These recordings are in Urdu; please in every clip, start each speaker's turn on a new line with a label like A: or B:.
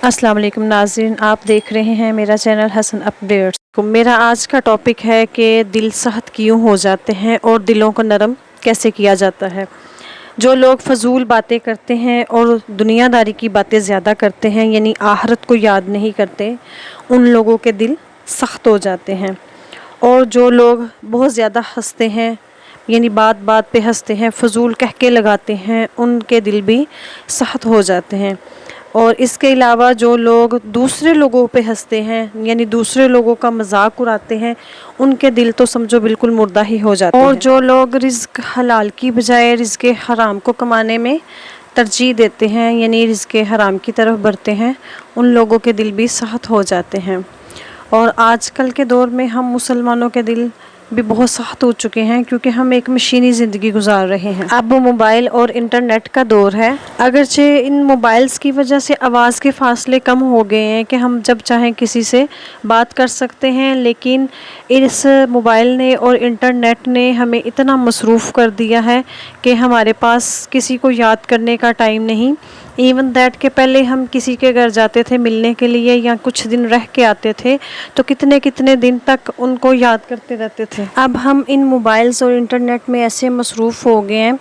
A: السلام علیکم ناظرین، آپ دیکھ رہے ہیں میرا چینل حسن اپڈیٹس۔ میرا آج کا ٹاپک ہے کہ دل سخت کیوں ہو جاتے ہیں اور دلوں کو نرم کیسے کیا جاتا ہے۔ جو لوگ فضول باتیں کرتے ہیں اور دنیا داری کی باتیں زیادہ کرتے ہیں، یعنی آخرت کو یاد نہیں کرتے، ان لوگوں کے دل سخت ہو جاتے ہیں۔ اور جو لوگ بہت زیادہ ہنستے ہیں، یعنی بات بات پہ ہنستے ہیں، فضول کہکے لگاتے ہیں، ان کے دل بھی سخت ہو جاتے ہیں۔ اور اس کے علاوہ جو لوگ دوسرے لوگوں پہ ہنستے ہیں، یعنی دوسرے لوگوں کا مذاق اڑاتے ہیں، ان کے دل تو سمجھو بالکل مردہ ہی ہو جاتے ہیں۔ اور جو لوگ رزق حلال کی بجائے رزق حرام کو کمانے میں ترجیح دیتے ہیں، یعنی رزق حرام کی طرف بڑھتے ہیں، ان لوگوں کے دل بھی سخت ہو جاتے ہیں۔ اور آج کل کے دور میں ہم مسلمانوں کے دل بھی بہت سخت ہو چکے ہیں، کیونکہ ہم ایک مشینی زندگی گزار رہے ہیں۔ اب موبائل اور انٹرنیٹ کا دور ہے۔ اگرچہ ان موبائلز کی وجہ سے آواز کے فاصلے کم ہو گئے ہیں کہ ہم جب چاہیں کسی سے بات کر سکتے ہیں، لیکن اس موبائل نے اور انٹرنیٹ نے ہمیں اتنا مصروف کر دیا ہے کہ ہمارے پاس کسی کو یاد کرنے کا ٹائم نہیں۔ ایون دیٹ کہ پہلے ہم کسی کے گھر جاتے تھے ملنے کے لیے یا کچھ دن رہ کے آتے تھے تو کتنے دن تک ان کو یاد کرتے رہتے تھے۔ اب ہم ان موبائلز اور انٹرنیٹ میں ایسے مصروف ہو گئے ہیں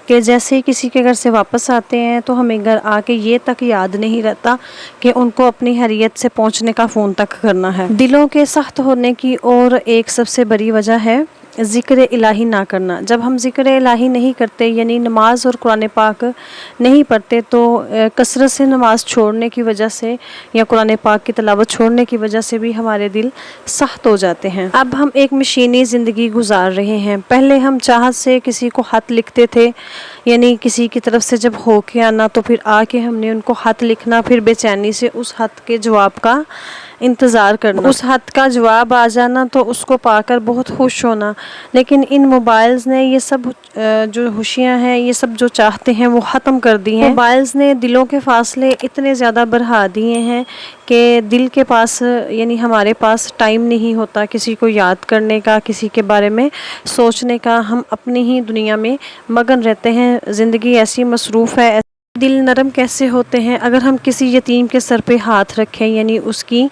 A: کہ جیسے ہی کسی کے گھر سے واپس آتے ہیں تو ہمیں گھر آ کے یہ تک یاد نہیں رہتا کہ ان کو اپنی خیریت سے پہنچنے کا فون تک کرنا ہے۔ دلوں کے سخت ہونے کی اور ایک سب سے بڑی وجہ ہے ذکر الہی نہ کرنا۔ جب ہم ذکر الہی نہیں کرتے، یعنی نماز اور قرآن پاک نہیں پڑھتے، تو کثرت سے نماز چھوڑنے کی وجہ سے یا قرآن پاک کی تلاوت چھوڑنے کی وجہ سے بھی ہمارے دل سخت ہو جاتے ہیں۔ اب ہم ایک مشینی زندگی گزار رہے ہیں۔ پہلے ہم چاہت سے کسی کو خط لکھتے تھے، یعنی کسی کی طرف سے جب ہو کے آنا تو پھر آ کے ہم نے ان کو خط لکھنا، پھر بے چینی سے اس خط کے جواب کا انتظار کرنا، اس خط کا جواب آ جانا تو اس کو پا کر بہت خوش ہونا۔ لیکن ان موبائلز نے یہ سب جو خوشیاں ہیں، یہ سب جو چاہتے ہیں وہ ختم کر دی ہیں۔ موبائلز نے دلوں کے فاصلے اتنے زیادہ بڑھا دیے ہیں کہ دل کے پاس، یعنی ہمارے پاس ٹائم نہیں ہوتا کسی کو یاد کرنے کا، کسی کے بارے میں سوچنے کا۔ ہم اپنی ہی دنیا میں مگن رہتے ہیں، زندگی ایسی مصروف ہے۔ دل نرم کیسے ہوتے ہیں؟ اگر ہم کسی یتیم کے سر پہ ہاتھ رکھیں، یعنی اس کی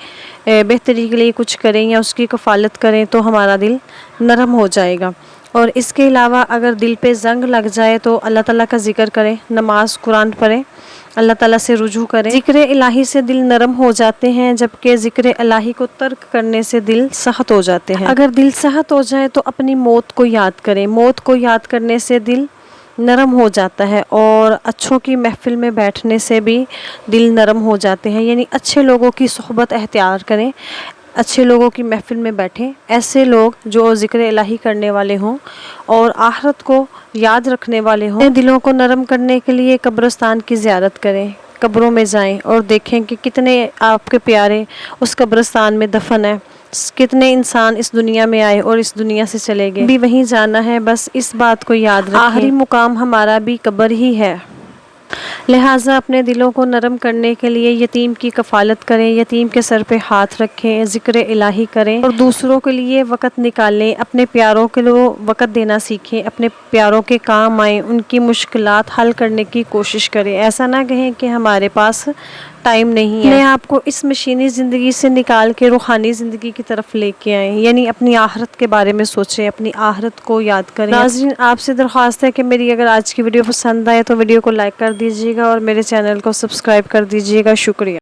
A: بہتری کے لیے کچھ کریں یا اس کی کفالت کریں تو ہمارا دل نرم ہو جائے گا۔ اور اس کے علاوہ اگر دل پہ زنگ لگ جائے تو اللہ تعالیٰ کا ذکر کریں، نماز قرآن پڑھیں، اللہ تعالیٰ سے رجوع کریں۔ ذکر الہی سے دل نرم ہو جاتے ہیں، جبکہ ذکر الہی کو ترک کرنے سے دل سخت ہو جاتے ہیں۔ اگر دل سخت ہو جائے تو اپنی موت کو یاد کریں۔ موت کو یاد کرنے سے دل نرم ہو جاتا ہے، اور اچھوں کی محفل میں بیٹھنے سے بھی دل نرم ہو جاتے ہیں، یعنی اچھے لوگوں کی صحبت اختیار کریں، اچھے لوگوں کی محفل میں بیٹھیں، ایسے لوگ جو ذکر الہی کرنے والے ہوں اور آخرت کو یاد رکھنے والے ہوں۔ دلوں کو نرم کرنے کے لیے قبرستان کی زیارت کریں، قبروں میں جائیں اور دیکھیں کہ کتنے آپ کے پیارے اس قبرستان میں دفن ہیں، کتنے انسان اس دنیا میں آئے اور اس دنیا سے چلے گئے، بھی وہیں جانا ہے۔ بس اس بات کو یاد رکھیں، آخری مقام ہمارا بھی قبر ہی ہے۔ لہٰذا اپنے دلوں کو نرم کرنے کے لیے یتیم کی کفالت کریں، یتیم کے سر پہ ہاتھ رکھیں، ذکر الہی کریں اور دوسروں کے لیے وقت نکالیں، اپنے پیاروں کے لیے وقت دینا سیکھیں، اپنے پیاروں کے کام آئیں، ان کی مشکلات حل کرنے کی کوشش کریں۔ ایسا نہ کہیں کہ ہمارے پاس ٹائم نہیں ہے۔ اپنے آپ کو اس مشینی زندگی سے نکال کے روحانی زندگی کی طرف لے کے آئیں، یعنی اپنی آخرت کے بارے میں سوچیں، اپنی آخرت کو یاد کریں۔ ناظرین، آپ سے درخواست ہے کہ میری اگر آج کی ویڈیو پسند آئے تو ویڈیو کو لائک کر دیجیے گا اور میرے چینل کو سبسکرائب کر دیجیے گا۔ شکریہ۔